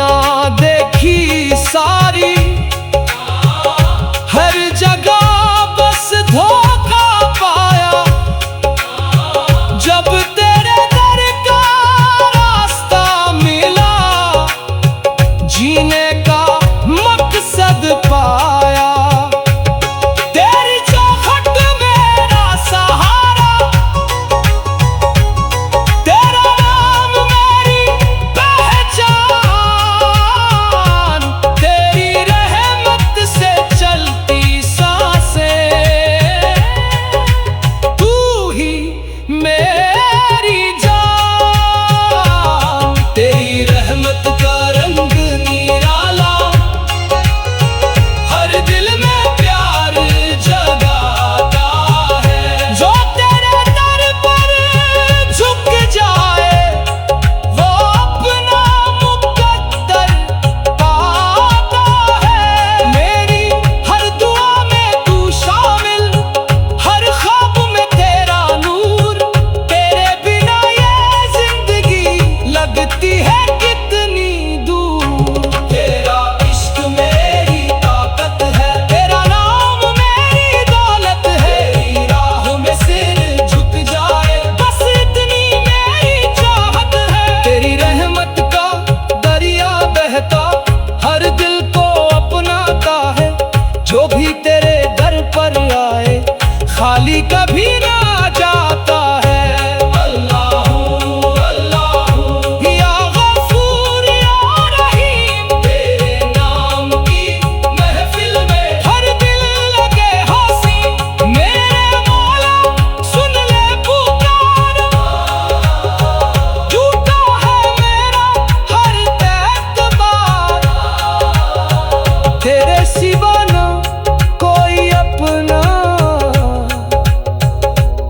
दुनिया देखी सारी, हर जगह बस धोखा पाया। जब तेरे दर का रास्ता मिला, जीने का मकसद पाया। तेरी चौखट मेरा सहारा, तेरा नाम मेरी पहचान। तेरी रहमत से चलती सांसें, तू ही मेरी जान। तेरी रहमत का रंग निराला, हर दिल में प्यार जगाता है। जो तेरे दर पर झुक जाए, वो अपना मुकद्दर पाता है। मेरी हर दुआ में तू शामिल, हर ख्वाब में तेरा नूर। तेरे बिना ये जिंदगी लगती है कितनी दूर। तेरा इश्क मेरी ताकत है, तेरा नाम मेरी दौलत है। तेरी राह में सिर झुक जाए, बस इतनी मेरी चाहत है। तेरी रहमत का दरिया बहता, हर दिल को अपनाता है। जो भी तेरे दर पर आए, खाली कभी ना जाता है। अल्लाहू अल्लाहू या गफूर या रहीम, तेरे नाम की महफिल में हर दिल लगे हंसी। मेरे मौला सुन ले पुकार, झूठा है मेरा हर एतबार। तेरे सिवा ना कोई अपना,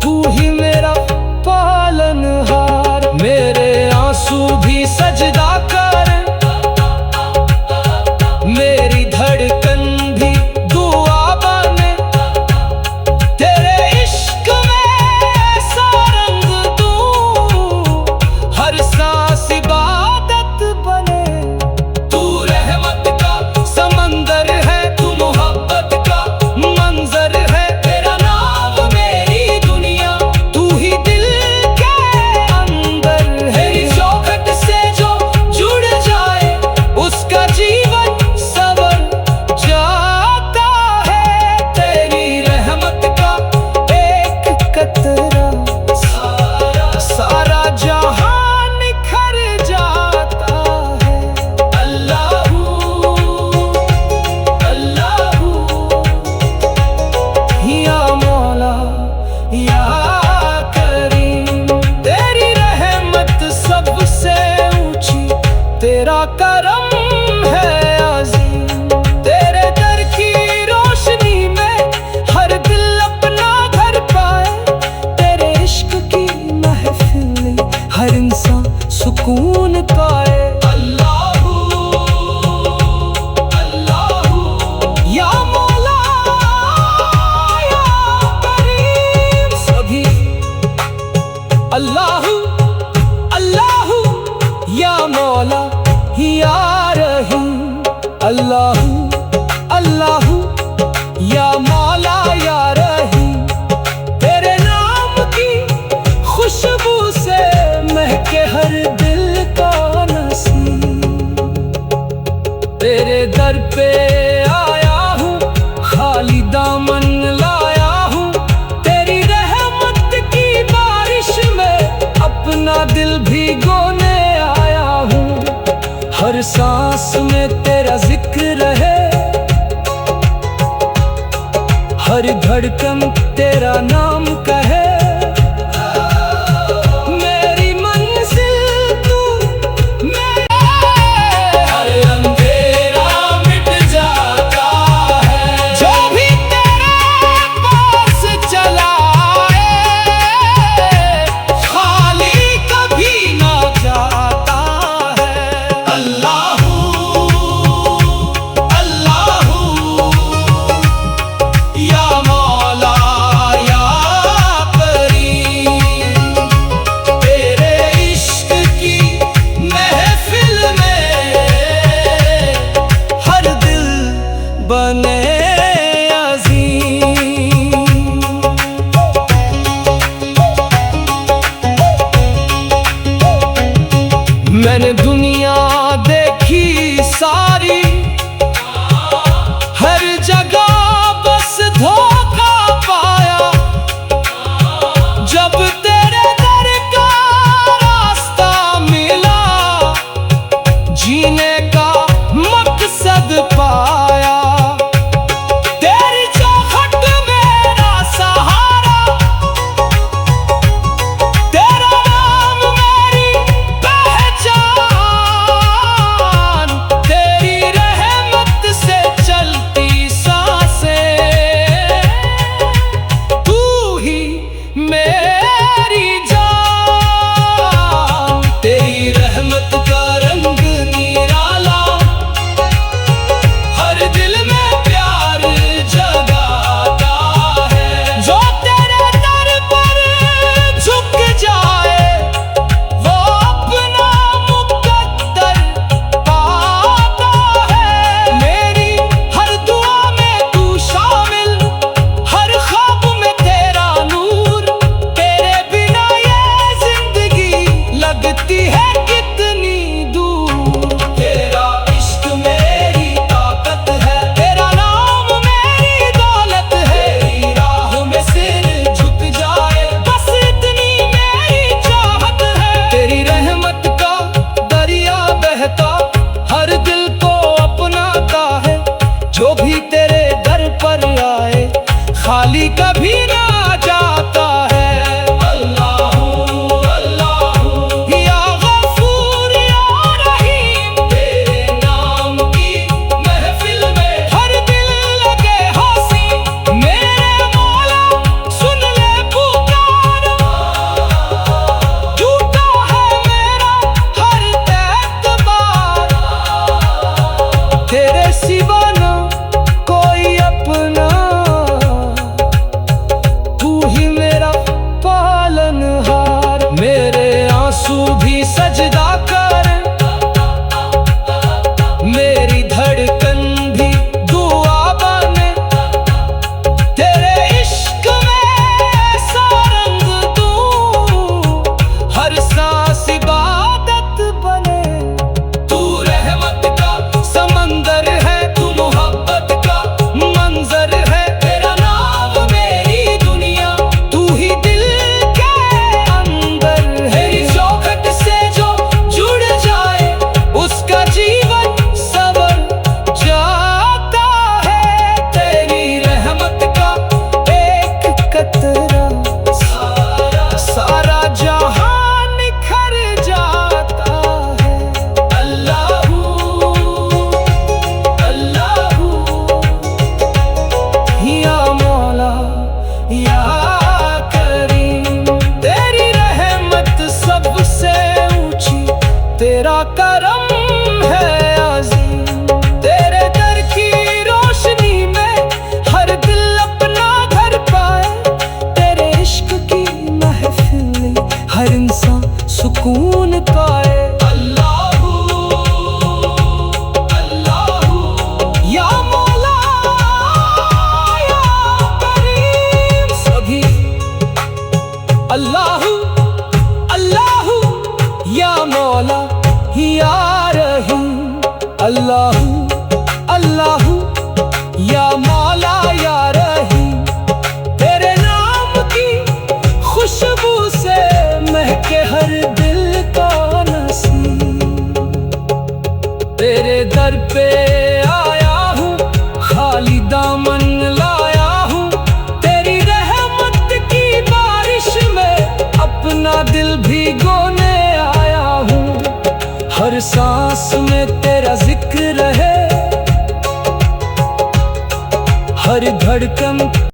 तू ही मेरा पालनहार। मेरे आंसू भी सजदा कर, मेरी धड़कन भी दुआ बने। तेरे इश्क में ऐसा रंग दूं, हर सांस इबादत बने। तू रहमत का समंदर है, तू मोहब्बत का मंजर है। तेरा नाम मेरी दुनिया, तू ही दिल के अंदर है। तेरी चौखट से जो जुड़ जाए, उसका जीवन संवर जाता है। तेरी रहमत का एक कतरा, सारा जहां निखर जाता है। अल्लाहू अल्लाहू या मौला या करीम। तेरी रहमत सबसे ऊंची, तेरा करम है अजीम। तेरे दर की रोशनी में हर दिल अपना घर पाए। तेरे इश्क की महफिल, हर इंसान सुकून पाए। अल्लाहू अल्लाहू या मौला या करीम। सभी अल्लाहू अल्लाहू या मौला या रहीम। अल्लाहू अल्लाहू या मौला या रहीम। तेरे नाम की खुशबू से महके हर दिल का नसीम। तेरे दर पे आया हूँ, खाली दामन लाया हूँ। तेरी रहमत की बारिश में अपना दिल भिगोने आया हूँ। हर सांस में तेरा जिक्र रहे, हर धड़कन तेरा नाम कहे। मेरी मंजिल तू, हर अंधेरा मिट जाता है। जो भी तेरे पास चला आए, खाली कभी ना जाता है। अल्लाहू अल्लाहू या मौला या जीने का मकसद पाया। तेरी चौखट मेरा सहारा, तेरा नाम मेरी पहचान, तेरी रहमत से चलती सांसें, तू ही मेरी जान। तेरी रहमत का रंग निराला, हर दिल में प्यार जगाता है। जो तेरे दर पर झुक जाए वो अपना मुकद्दर पाता है। मेरी हर दुआ में तू शामिल, हर ख्वाब में तेरा नूर, तेरे बिना ये जिंदगी लगती है कितनी दूर। तेरा इश्क मेरी ताकत है, तेरा नाम मेरी दौलत है। तेरी राह में सिर झुक जाए बस इतनी मेरी चाहत है। तेरी रहमत का दरिया बहता हर दिल को अपनाता है। जो भी तेरे दर पर आए खाली कभी ना जाता है। अल्लाहू अल्लाहू या गफूर या रहीम, तेरे नाम की महफिल में हर दिल लगे हसीन। मेरे मौला सुन ले पुकार, झूठा है मेरा हर एतबार। तेरे सिवा ना कोई अपना, तू ही मेरा पालनहार। मेरे आंसू भी सजदा करें, मेरी धड़कन भी दुआ बने। तेरे इश्क में ऐसा रंग दूं, हर सांस इबादत बने। तू रहमत का समंदर है, तू मोहब्बत का मंजर है। तेरा नाम मेरी दुनिया, तू ही दिल के अंदर है। तेरी चौखट से जो जुड़ जाए उसका जीवन सवर जाता है। तेरी रहमत का एक कतरा सारा जहां निखर जाता है। अल्लाहू अल्लाहू या मौला या करीम, तेरी रहमत सबसे ऊंची, तेरा करम है अजीम। तेरे दर की रोशनी में हर दिल अपना घर पाए। तेरे इश्क की महफिल में हर इंसान सुकून पाए। अल्लाहू अल्लाहू या मौला या करीम, सभी अल्लाहू अल्लाहू या मौला या रहीम। अल्लाहू अल्लाहू या मौला या रहीम, तेरे नाम की खुशबू से महके हर दिल का नसीम। तेरे दर पे आया हूँ, खाली दामन लाया हूँ। तेरी रहमत की बारिश में अपना दिल भिगोने आया हूँ। हर सांस में तेरा जिक्र रहे, हर धड़कन